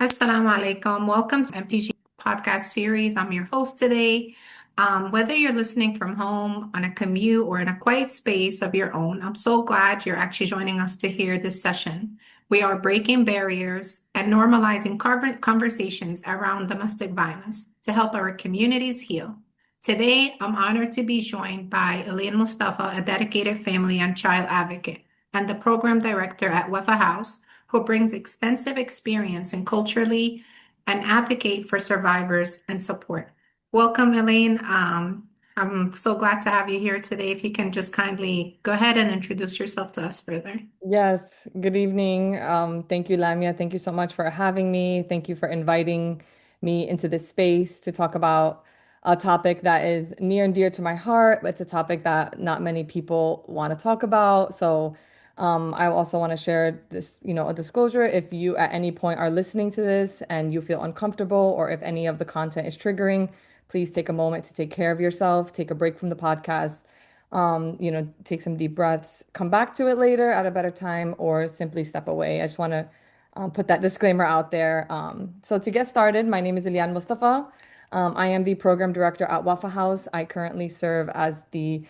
Assalamu alaikum. Welcome to MPG podcast series. I'm your host today. Whether you're listening from home, on a commute, or in a quiet space of your own, I'm so glad you're actually joining us to hear this session. We are breaking barriers and normalizing conversations around domestic violence to help our communities heal. Today, I'm honored to be joined by Elaine Mustafa, a dedicated family and child advocate, and the program director at Wafa House, who brings extensive experience in culturally and advocate for survivors and support. Welcome, Elaine. I'm so glad to have you here today. If you can just kindly go ahead and introduce yourself to us further. Yes, good evening. Thank you, Lamia. Thank you so much for having me. Thank you for inviting me into this space to talk about a topic that is near and dear to my heart, but it's a topic that not many people want to talk about. I also want to share this, a disclosure. If you at any point are listening to this and you feel uncomfortable, or if any of the content is triggering, please take a moment to take care of yourself, take a break from the podcast, take some deep breaths, come back to it later at a better time, or simply step away. I just want to put that disclaimer out there. So to get started, my name is Ilian Mustafa. I am the program director at Wafa House. I currently serve as the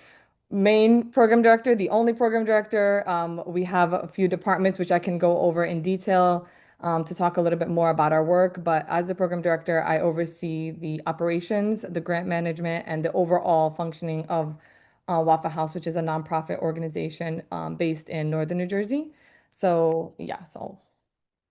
main program director, the only program director. We have a few departments which I can go over in detail to talk a little bit more about our work. But as the program director, I oversee the operations, the grant management, and the overall functioning of Waffle House, which is a nonprofit organization based in Northern New Jersey. So yeah, so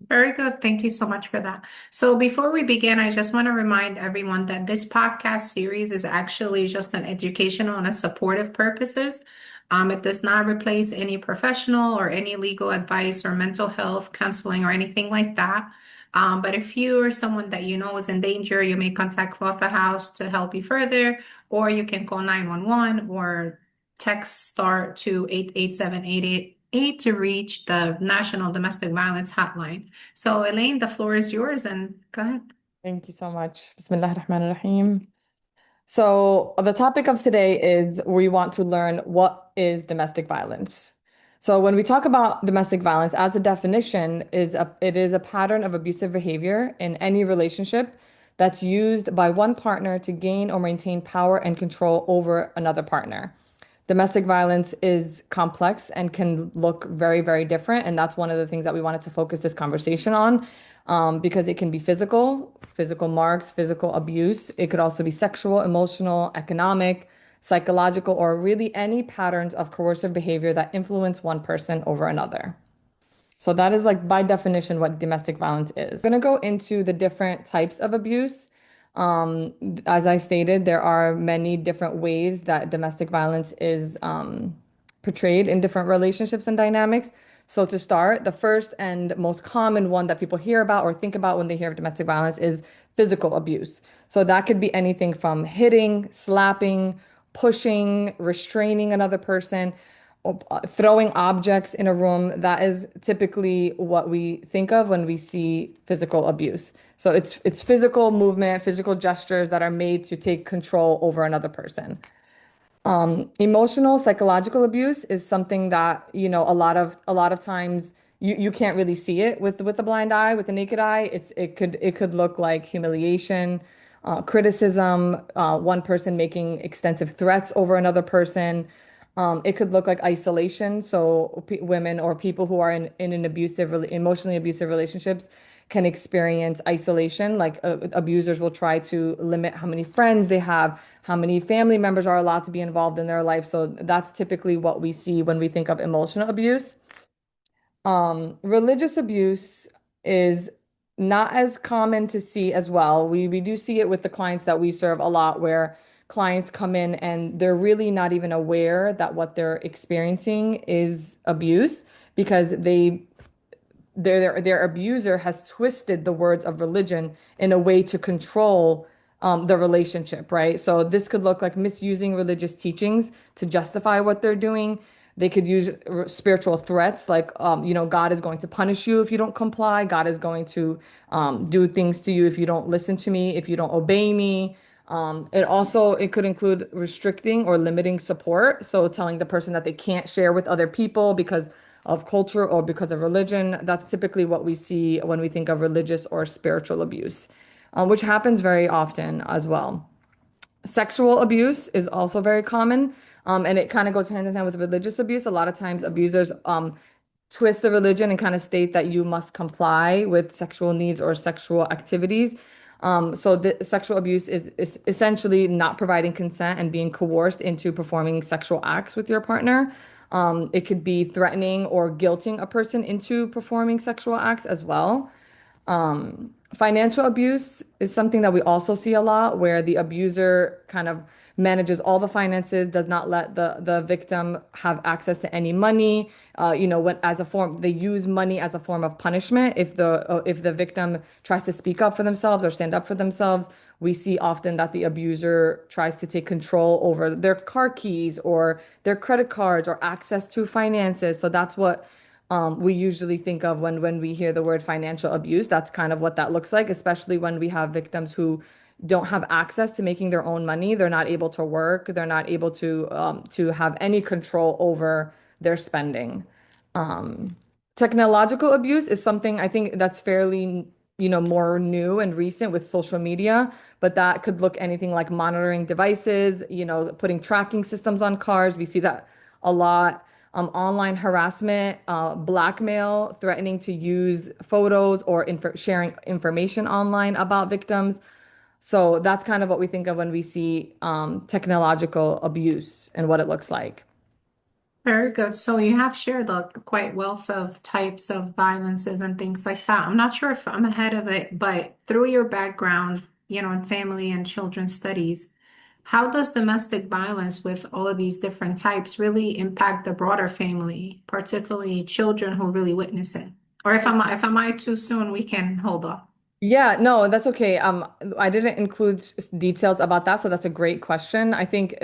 Very good. Thank you so much for that. So before we begin, I just want to remind everyone that this podcast series is actually just an educational and a supportive purposes. It does not replace any professional or any legal advice or mental health counseling or anything like that. But if you or someone that you know is in danger, you may contact Waffle House to help you further, or you can call 911 or text star to 88788 to reach the National Domestic Violence Hotline. So, Elaine, the floor is yours, and go ahead. thank you so much. Bismillah ar-Rahman ar-Rahim. So the topic of today is we want to learn what is domestic violence. So when we talk about domestic violence, as a definition, it is a pattern of abusive behavior in any relationship that's used by one partner to gain or maintain power and control over another partner. Domestic violence is complex and can look very, very different. And that's one of the things that we wanted to focus this conversation on, because it can be physical marks, physical abuse. It could also be sexual, emotional, economic, psychological, or really any patterns of coercive behavior that influence one person over another. So that is like by definition what domestic violence is. I'm going to go into the different types of abuse. As I stated, there are many different ways that domestic violence is portrayed in different relationships and dynamics. So to start, the first and most common one that people hear about or think about when they hear of domestic violence is physical abuse. So that could be anything from hitting, slapping, pushing, restraining another person, throwing objects in a room. That is typically what we think of when we see physical abuse. So it's physical movement, physical gestures that are made to take control over another person. Emotional, psychological abuse is something that, a lot of times you can't really see it with a blind eye, with a naked eye. It could look like humiliation, criticism, one person making extensive threats over another person. It could look like isolation. So p women or people who are in an emotionally abusive relationships can experience isolation. Like abusers will try to limit how many friends they have, how many family members are allowed to be involved in their life. So that's typically what we see when we think of emotional abuse. Religious abuse is not as common to see as well. We do see it with the clients that we serve a lot, where clients come in and they're really not even aware that what they're experiencing is abuse, because their abuser has twisted the words of religion in a way to control the relationship, right? So this could look like misusing religious teachings to justify what they're doing. They could use spiritual threats like, God is going to punish you if you don't comply. God is going to do things to you if you don't listen to me, if you don't obey me. It could include restricting or limiting support. So telling the person that they can't share with other people because of culture or because of religion. That's typically what we see when we think of religious or spiritual abuse, which happens very often as well. Sexual abuse is also very common, and it kind of goes hand in hand with religious abuse. A lot of times, abusers twist the religion and kind of state that you must comply with sexual needs or sexual activities. So the sexual abuse is essentially not providing consent and being coerced into performing sexual acts with your partner. It could be threatening or guilting a person into performing sexual acts as well. Financial abuse is something that we also see a lot where the abuser kind of manages all the finances, does not let the victim have access to any money. When as a form, they use money as a form of punishment. If the victim tries to speak up for themselves or stand up for themselves, we see often that the abuser tries to take control over their car keys or their credit cards or access to finances. So that's what we usually think of when we hear the word financial abuse. That's kind of what that looks like, especially when we have victims who don't have access to making their own money. They're not able to work. They're not able to have any control over their spending. Um, Technological abuse is something I think that's fairly, more new and recent with social media, but that could look anything like monitoring devices, putting tracking systems on cars. We see that a lot. Online harassment, blackmail, threatening to use photos or sharing information online about victims. So that's kind of what we think of when we see technological abuse and what it looks like. Very good. So you have shared the quite wealth of types of violences and things like that. I'm not sure if I'm ahead of it, but through your background, in family and children studies, how does domestic violence with all of these different types really impact the broader family, particularly children who really witness it? Or if I'm too soon, we can hold off. Yeah, no, that's okay. I didn't include details about that, so that's a great question. I think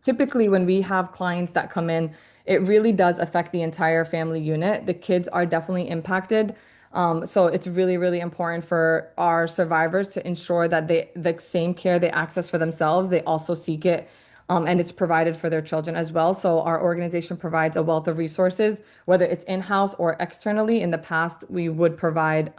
typically when we have clients that come in, it really does affect the entire family unit. The kids are definitely impacted. So it's really, really important for our survivors to ensure that the same care they access for themselves, they also seek it, and it's provided for their children as well. So our organization provides a wealth of resources, whether it's in-house or externally. In the past, we would provide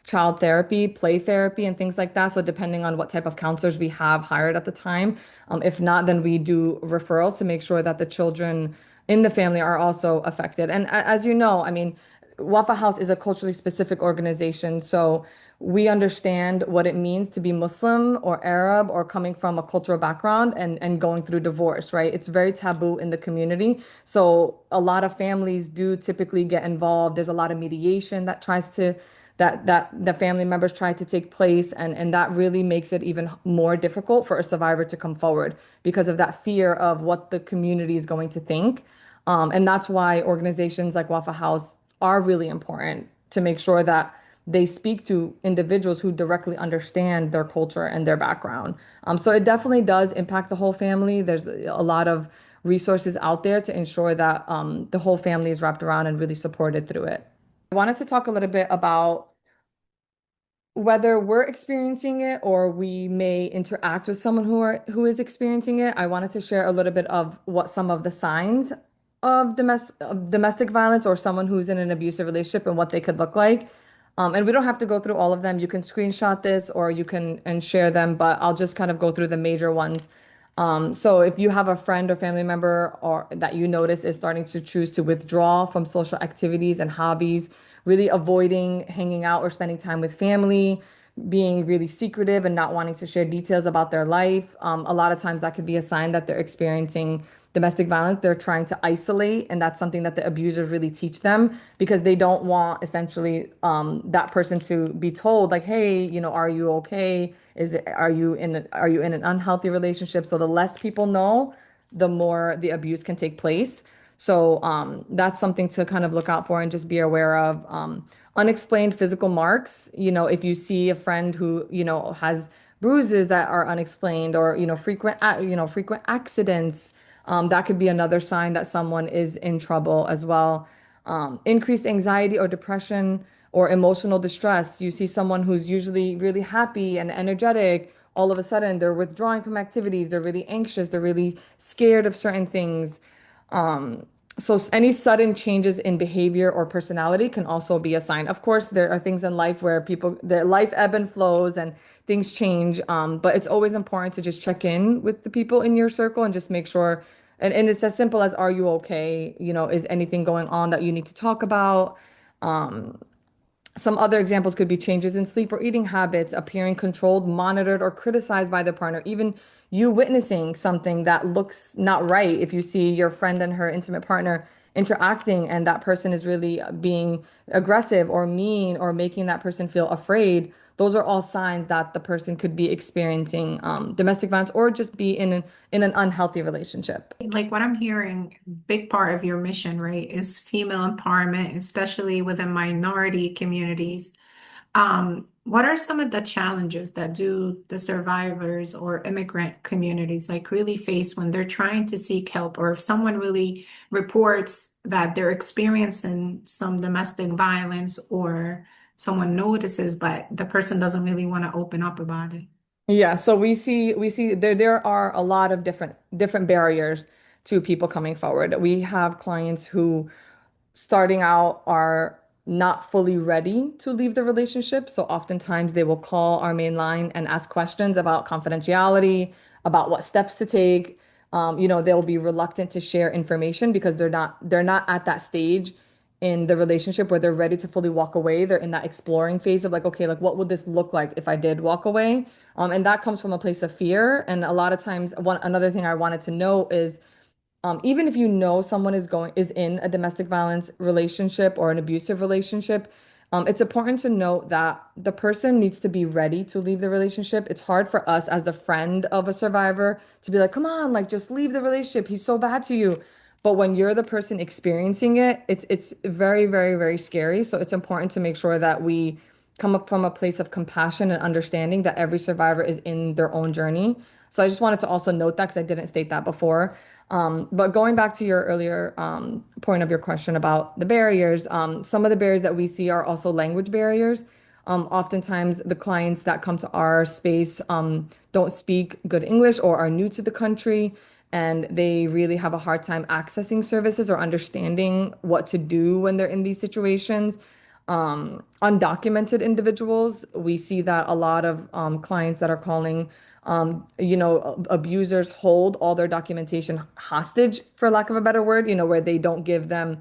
child therapy, play therapy, and things like that. So depending on what type of counselors we have hired at the time, if not, then we do referrals to make sure that the children in the family are also affected. And as you know, I mean, Wafa House is a culturally specific organization, so we understand what it means to be Muslim or Arab or coming from a cultural background and going through divorce, right? It's very taboo in the community. So a lot of families do typically get involved. There's a lot of mediation that the family members try to take place, and that really makes it even more difficult for a survivor to come forward because of that fear of what the community is going to think. And that's why organizations like Wafa House are really important to make sure that they speak to individuals who directly understand their culture and their background. So it definitely does impact the whole family. There's a lot of resources out there to ensure that the whole family is wrapped around and really supported through it. I wanted to talk a little bit about whether we're experiencing it or we may interact with someone who is experiencing it. I wanted to share a little bit of what some of the signs of domestic violence or someone who's in an abusive relationship and what they could look like. And we don't have to go through all of them. You can screenshot this or you can and share them, but I'll just kind of go through the major ones. So if you have a friend or family member or that you notice is starting to choose to withdraw from social activities and hobbies, really avoiding hanging out or spending time with family, being really secretive and not wanting to share details about their life. A lot of times that could be a sign that they're experiencing domestic violence. They're trying to isolate, and that's something that the abusers really teach them because they don't want essentially that person to be told like, hey, are you okay? Are you in an unhealthy relationship? So the less people know, the more the abuse can take place. So that's something to kind of look out for and just be aware of. Unexplained physical marks. If you see a friend who, has bruises that are unexplained or, frequent accidents, that could be another sign that someone is in trouble as well. Increased anxiety or depression or emotional distress. You see someone who's usually really happy and energetic. All of a sudden, they're withdrawing from activities. They're really anxious. They're really scared of certain things. Um, So any sudden changes in behavior or personality can also be a sign. Of course, there are things in life where their life ebb and flows and things change. But it's always important to just check in with the people in your circle and just make sure. And it's as simple as, are you okay? Is anything going on that you need to talk about? Um, some other examples could be changes in sleep or eating habits, appearing controlled, monitored, or criticized by the partner. Even you witnessing something that looks not right. If you see your friend and her intimate partner interacting and that person is really being aggressive or mean or making that person feel afraid, those are all signs that the person could be experiencing domestic violence or just be in an unhealthy relationship. Like what I'm hearing, big part of your mission, right, is female empowerment, especially within minority communities. What are some of the challenges that do the survivors or immigrant communities like really face when they're trying to seek help, or if someone really reports that they're experiencing some domestic violence or someone notices, but the person doesn't really want to open up about it? Yeah, so we see there are a lot of different barriers to people coming forward. We have clients who starting out are not fully ready to leave the relationship. So oftentimes they will call our main line and ask questions about confidentiality, about what steps to take. They'll be reluctant to share information because they're not at that stage in the relationship where they're ready to fully walk away. They're in that exploring phase of like, okay, like what would this look like if I did walk away? And that comes from a place of fear. And a lot of times, another thing I wanted to know is even if you know someone is in a domestic violence relationship or an abusive relationship, it's important to note that the person needs to be ready to leave the relationship. It's hard for us as the friend of a survivor to be like, come on, like just leave the relationship. He's so bad to you. But when you're the person experiencing it, it's very, very, very scary. So it's important to make sure that we come up from a place of compassion and understanding that every survivor is in their own journey. So I just wanted to also note that because I didn't state that before. But going back to your earlier point of your question about the barriers, some of the barriers that we see are also language barriers. Oftentimes, the clients that come to our space don't speak good English or are new to the country, and they really have a hard time accessing services or understanding what to do when they're in these situations. Undocumented individuals, we see that a lot of clients that are calling, abusers hold all their documentation hostage, for lack of a better word, where they don't give them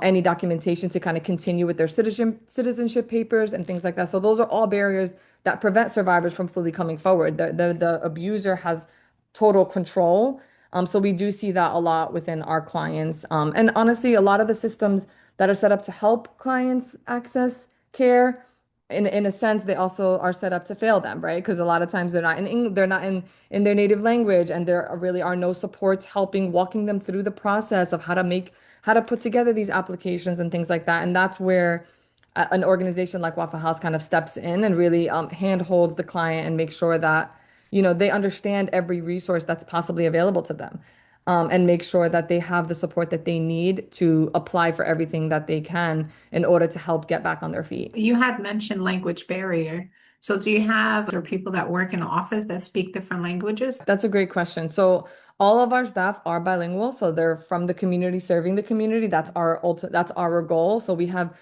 any documentation to kind of continue with their citizenship papers and things like that. So those are all barriers that prevent survivors from fully coming forward. The abuser has total control. So we do see that a lot within our clients. And honestly, a lot of the systems that are set up to help clients access care, in a sense, they also are set up to fail them, right? Because a lot of times they're not in their native language, and there really are no supports helping walking them through the process of how to put together these applications and things like that. And that's where an organization like Waffle House kind of steps in and really handholds the client and makes sure that, they understand every resource that's possibly available to them, and make sure that they have the support that they need to apply for everything that they can in order to help get back on their feet. You had mentioned language barrier. So do you have or people that work in office that speak different languages? That's a great question. So all of our staff are bilingual, so they're from the community, serving the community. That's our goal. So we have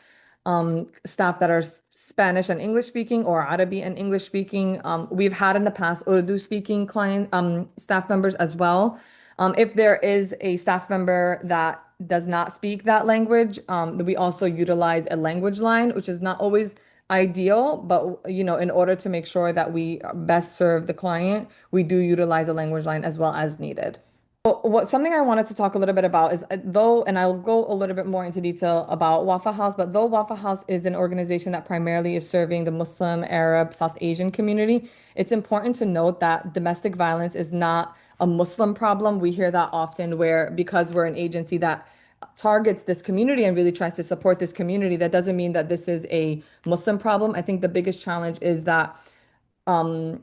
staff that are Spanish and English speaking, or Arabi and English speaking. We've had in the past Urdu speaking staff members as well. If there is a staff member that does not speak that language, we also utilize a language line, which is not always ideal, but in order to make sure that we best serve the client, we do utilize a language line as well as needed. Something I wanted to talk a little bit about is, though, and I'll go a little bit more into detail about Waffle House, but though Waffle House is an organization that primarily is serving the Muslim, Arab, South Asian community, it's important to note that domestic violence is not a Muslim problem. We hear that often, where because we're an agency that targets this community and really tries to support this community, that doesn't mean that this is a Muslim problem. I think the biggest challenge is that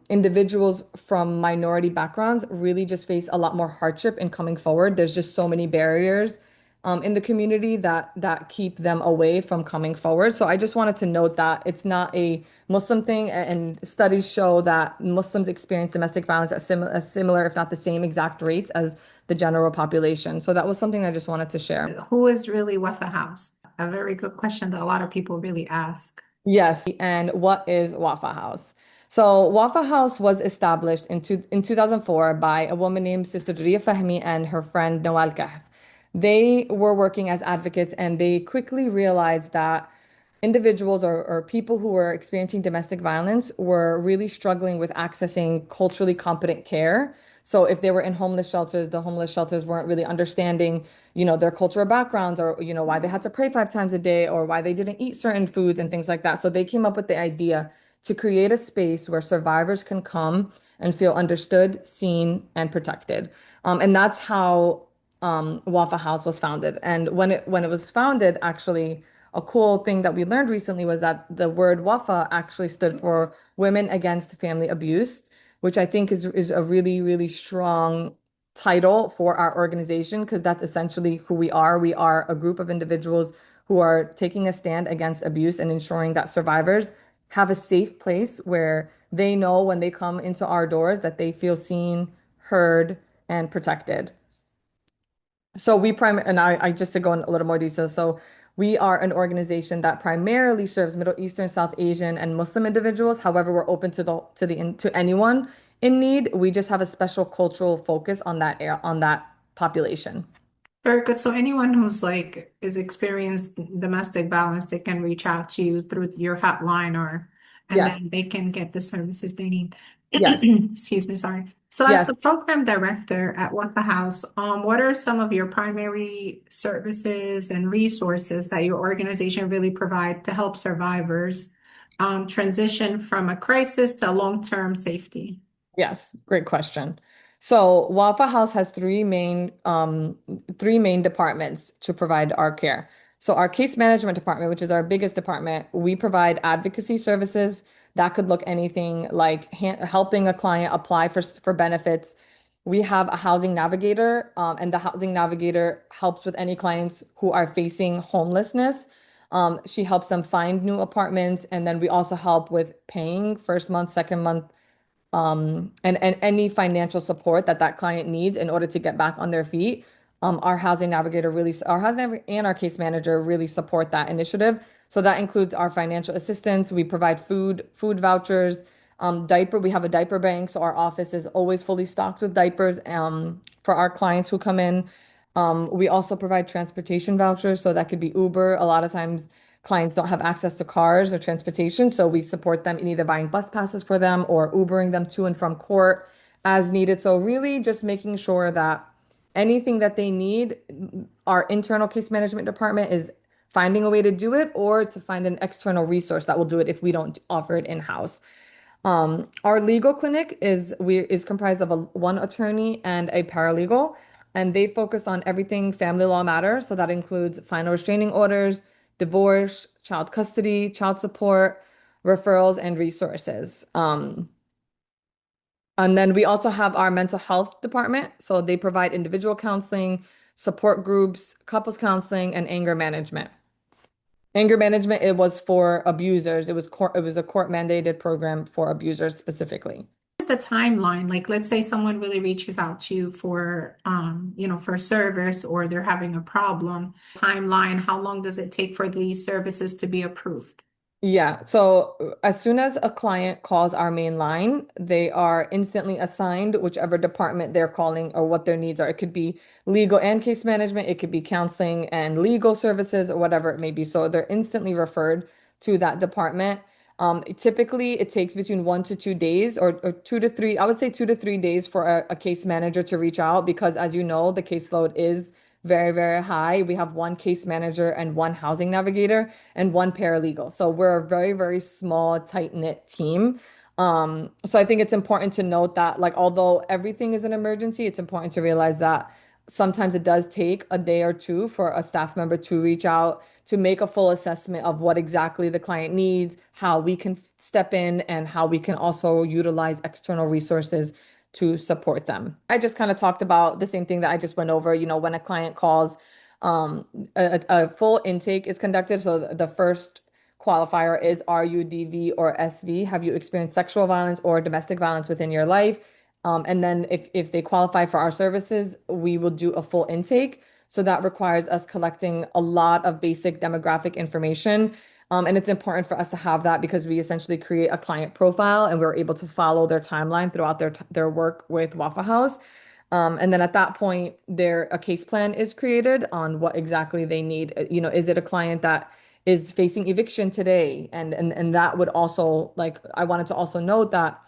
individuals from minority backgrounds really just face a lot more hardship in coming forward. There's just so many barriers in the community that keep them away from coming forward. So I just wanted to note that it's not a Muslim thing, and studies show that Muslims experience domestic violence at similar, if not the same exact rates as the general population. So that was something I just wanted to share. Who is really Waffle House? A very good question that a lot of people really ask. Yes, and what is Waffle House? So Waffle House was established in 2004 by a woman named Sister Duria Fahmi and her friend Nawal Kahf. They were working as advocates and they quickly realized that individuals or people who were experiencing domestic violence were really struggling with accessing culturally competent care. So if they were in homeless shelters, the homeless shelters weren't really understanding, their cultural backgrounds or, why they had to pray 5 times a day or why they didn't eat certain foods and things like that. So they came up with the idea to create a space where survivors can come and feel understood, seen, and protected. And that's how Waffle House was founded. And when it was founded, actually, a cool thing that we learned recently was that the word Wafa actually stood for Women Against Family Abuse, which I think is a really, really strong title for our organization because that's essentially who we are. We are a group of individuals who are taking a stand against abuse and ensuring that survivors have a safe place where they know when they come into our doors that they feel seen, heard, and protected. So and I just to go in a little more detail. So we are an organization that primarily serves Middle Eastern, South Asian, and Muslim individuals. However, we're open to anyone in need. We just have a special cultural focus on that population. Very good. So anyone who's like is experienced domestic violence, they can reach out to you through your hotline and Yes, then they can get the services they need. yes, Excuse me, sorry. So as yes. the program director at Waffle House, what are some of your primary services and resources that your organization really provide to help survivors transition from a crisis to long-term safety? Yes, great question. So Waffle House has three main departments to provide our care. So our case management department, which is our biggest department, we provide advocacy services that could look anything like helping a client apply for benefits. We have a housing navigator, and the housing navigator helps with any clients who are facing homelessness. She helps them find new apartments, and then we also help with paying first month, second month and any financial support that client needs in order to get back on their feet. Our housing navigator and our case manager really support that initiative. So that includes our financial assistance. We provide food vouchers, diaper. We have a diaper bank, so our office is always fully stocked with diapers for our clients who come in. We also provide transportation vouchers, so that could be Uber. A lot of times, clients don't have access to cars or transportation, so we support them in either buying bus passes for them or Ubering them to and from court as needed. So really just making sure that anything that they need, our internal case management department is finding a way to do it or to find an external resource that will do it if we don't offer it in-house. Our legal clinic is comprised of one attorney and a paralegal, and they focus on everything family law matters. So that includes final restraining orders, divorce, child custody, child support, referrals, and resources. And then we also have our mental health department. So they provide individual counseling, support groups, couples counseling, and anger management. Anger management, it was for abusers. It was a court mandated program for abusers specifically. Is the timeline? Like, let's say someone really reaches out to you for, for service or they're having a problem. Timeline, how long does it take for these services to be approved? Yeah, so as soon as a client calls our main line, they are instantly assigned whichever department they're calling or what their needs are. It could be legal and case management, it could be counseling and legal services or whatever it may be. So they're instantly referred to that department. Typically, it takes between 1 to 2 days or 2 to 3, I would say 2 to 3 days for a case manager to reach out because, as you know, the caseload is very, very high. We have one case manager and one housing navigator and one paralegal. So we're a very, very small, tight-knit team. So I think it's important to note that, like, although everything is an emergency, it's important to realize that sometimes it does take a day or two for a staff member to reach out to make a full assessment of what exactly the client needs, how we can step in, and how we can also utilize external resources to support them. I just kind of talked about the same thing that I just went over, when a client calls, Um, a full intake is conducted. So the first qualifier is RUDV or SV. Have you experienced sexual violence or domestic violence within your life? And then if they qualify for our services, we will do a full intake. So that requires us collecting a lot of basic demographic information. And it's important for us to have that because we essentially create a client profile and we're able to follow their timeline throughout their work with Waffle House. And then at that point, a case plan is created on what exactly they need. Is it a client that is facing eviction today? And that would also like I wanted to also note that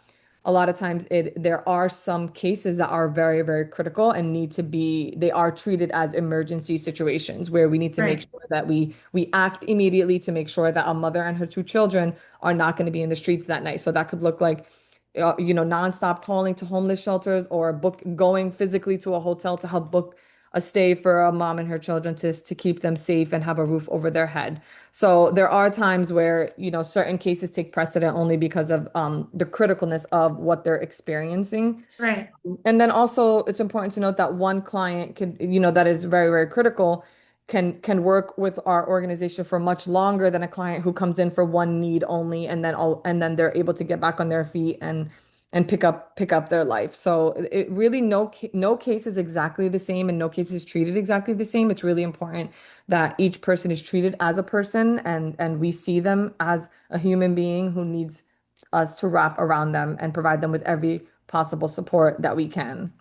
a lot of times there are some cases that are very, very critical and they are treated as emergency situations where we need to make Right. sure that we act immediately to make sure that a mother and her two children are not going to be in the streets that night. So that could look like nonstop calling to homeless shelters or going physically to a hotel to help book a stay for a mom and her children to keep them safe and have a roof over their head. So there are times where, certain cases take precedent only because of the criticalness of what they're experiencing. Right. And then also it's important to note that one client that is very, very critical can work with our organization for much longer than a client who comes in for one need only and then they're able to get back on their feet and pick up their life. So it really no case is exactly the same and no case is treated exactly the same. It's really important that each person is treated as a person and we see them as a human being who needs us to wrap around them and provide them with every possible support that we can.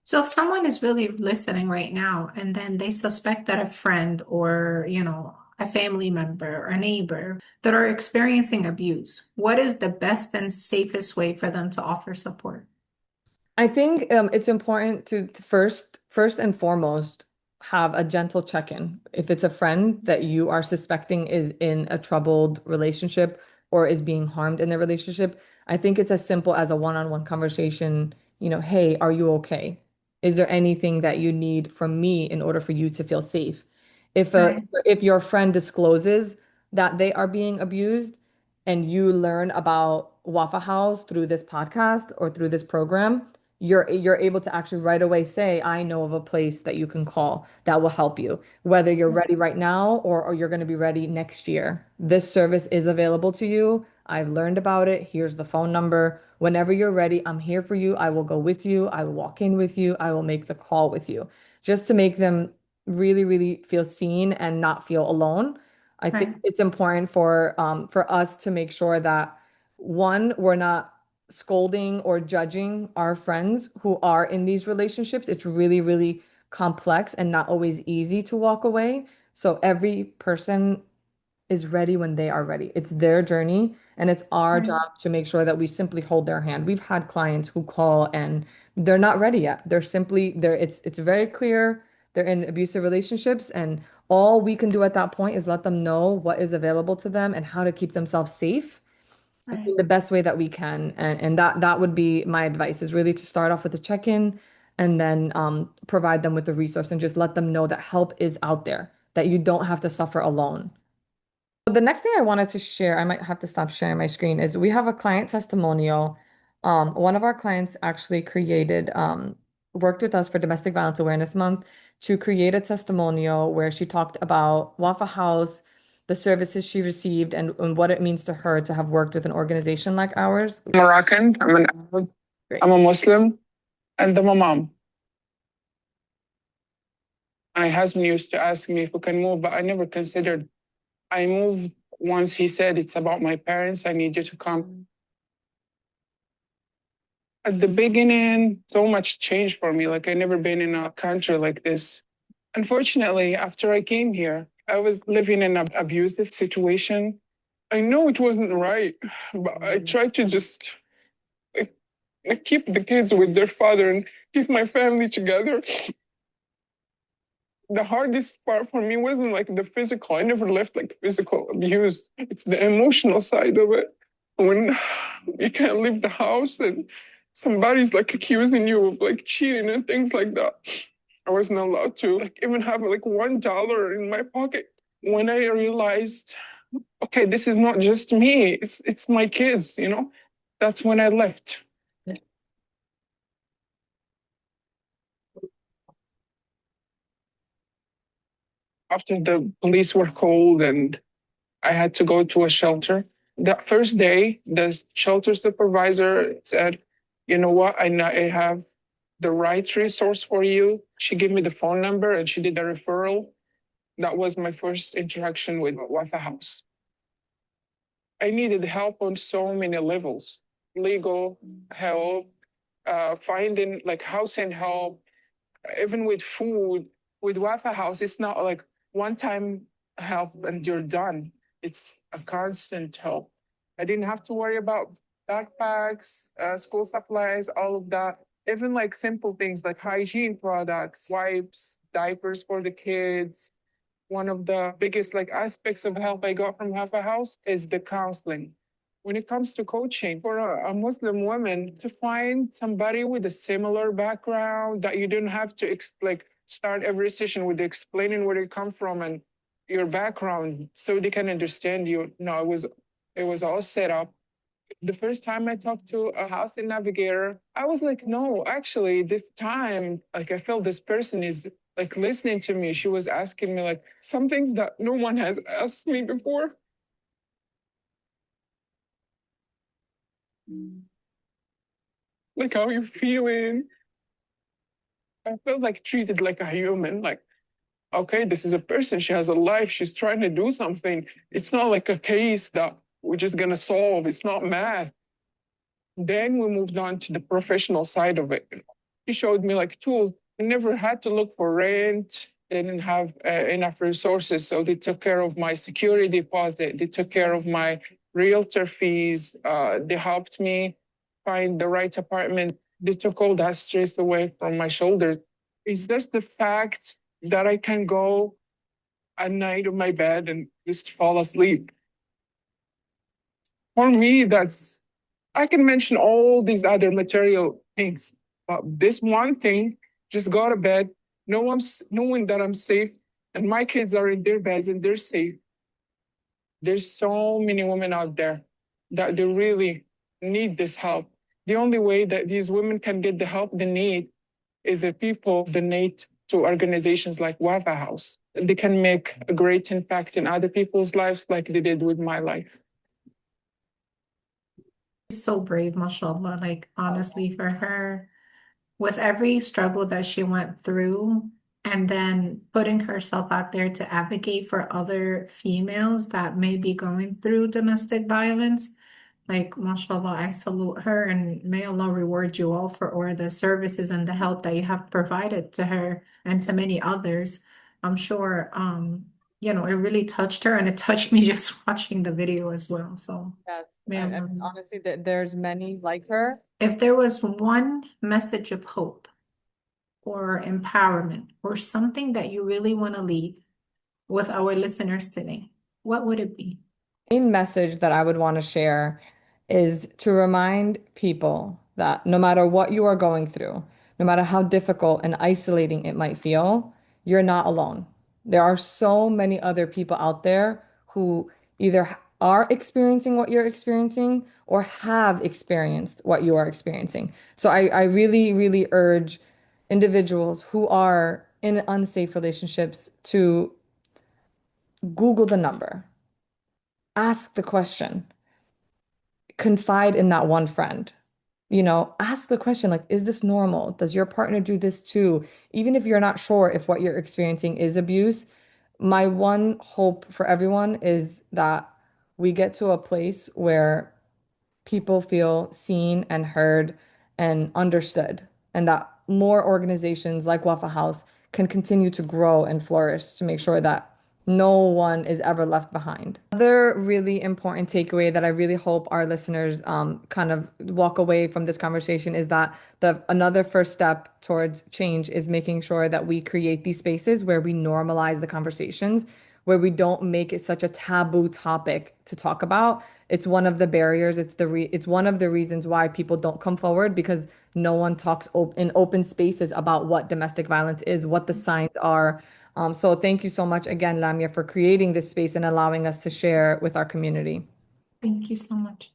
So if someone is really listening right now and then they suspect that a friend or, a family member or a neighbor that are experiencing abuse, what is the best and safest way for them to offer support? I think it's important to first and foremost, have a gentle check-in. If it's a friend that you are suspecting is in a troubled relationship or is being harmed in the relationship, I think it's as simple as a one-on-one conversation. Hey, are you okay? Is there anything that you need from me in order for you to feel safe? If a Right. if your friend discloses that they are being abused and you learn about Waffle House through this podcast or through this program, you're able to actually right away say, I know of a place that you can call that will help you, whether you're ready right now or you're going to be ready next year. This service is available to you. I've learned about it. Here's the phone number. Whenever you're ready, I'm here for you. I will go with you. I will walk in with you. I will make the call with you, just to make them really, really feel seen and not feel alone. I think Right. it's important for us to make sure that one, we're not scolding or judging our friends who are in these relationships. It's really, really complex and not always easy to walk away. So every person is ready when they are ready. It's their journey, and it's our Right. job to make sure that we simply hold their hand. We've had clients who call and they're not ready yet. It's very clear they're in abusive relationships, and all we can do at that point is let them know what is available to them and how to keep themselves safe in Right. the best way that we can. And that would be my advice is really to start off with a check-in and then provide them with the resource and just let them know that help is out there, that you don't have to suffer alone. The next thing I wanted to share, I might have to stop sharing my screen, is we have a client testimonial. One of our clients actually worked with us for Domestic Violence Awareness Month to create a testimonial where she talked about Waffle House, the services she received, and what it means to her to have worked with an organization like ours. Moroccan, I'm an Arab, Great. I'm a Muslim, and I'm a mom. My husband used to ask me if we can move, but I never considered. I moved once he said, it's about my parents, I need you to come. At the beginning, so much changed for me. Like I never been in a country like this. Unfortunately, after I came here, I was living in an abusive situation. I know it wasn't right, but I tried to just like, keep the kids with their father and keep my family together. The hardest part for me wasn't like the physical. I never left like physical abuse. It's the emotional side of it. When you can't leave the house and somebody's like accusing you of like cheating and things like that. I wasn't allowed to like even have like $1 in my pocket. When I realized, okay, this is not just me, it's my kids, that's when I left. after the police were called and I had to go to a shelter. That first day, the shelter supervisor said, "You know what? I have the right resource for you." She gave me the phone number and she did a referral. That was my first interaction with Wafa House. I needed help on so many levels: legal help, finding like housing help, even with food. With Wafa House, it's not like one time help and you're done. It's a constant help. I didn't have to worry about backpacks, school supplies, all of that. Even like simple things like hygiene products, wipes, diapers for the kids. One of the biggest like aspects of help I got from Wafa House is the counseling. When it comes to coaching for a Muslim woman, to find somebody with a similar background that you didn't have to like start every session with explaining where you come from and your background so they can understand you. No, it was all set up. The first time I talked to a housing navigator, I was like, no, actually, this time, like I felt this person is like listening to me. She was asking me like some things that no one has asked me before. Like, how you feeling? I felt like treated like a human. Like, okay, this is a person. She has a life. She's trying to do something. It's not like a case that we're just gonna solve. It's not math. Then we moved on to the professional side of it. She showed me like tools. I never had to look for rent. They didn't have enough resources, so they took care of my security deposit. They took care of my realtor fees. They helped me find the right apartment. They took all that stress away from my shoulders. It's just the fact that I can go at night on my bed and just fall asleep. For me, that's I can mention all these other material things, but this one thing, just go to bed, knowing that I'm safe and my kids are in their beds and they're safe. There's so many women out there that they really need this help. The only way that these women can get the help they need is if people donate to organizations like Wafa House. They can make a great impact in other people's lives like they did with my life. So brave, mashallah. Like, honestly, for her, with every struggle that she went through, and then putting herself out there to advocate for other females that may be going through domestic violence. Like, mashallah, I salute her and may Allah reward you all for all the services and the help that you have provided to her and to many others. I'm sure, it really touched her and it touched me just watching the video as well. So Yes, may I Allah. mean, honestly, there's many like her. If there was one message of hope or empowerment or something that you really want to leave with our listeners today, what would it be? Main message that I would want to share is to remind people that no matter what you are going through, no matter how difficult and isolating it might feel, you're not alone. There are so many other people out there who either are experiencing what you're experiencing or have experienced what you are experiencing. So I really, really urge individuals who are in unsafe relationships to Google the number, ask the question, confide in that one friend. Ask the question like, is this normal? Does your partner do this too? Even if you're not sure if what you're experiencing is abuse, my one hope for everyone is that we get to a place where people feel seen and heard and understood, and that more organizations like Waffle House can continue to grow and flourish to make sure that no one is ever left behind. Another really important takeaway that I really hope our listeners kind of walk away from this conversation is that another first step towards change is making sure that we create these spaces where we normalize the conversations, where we don't make it such a taboo topic to talk about. It's one of the barriers. It's one of the reasons why people don't come forward because no one talks in open spaces about what domestic violence is, what the signs are. So thank you so much again, Lamia, for creating this space and allowing us to share with our community. Thank you so much.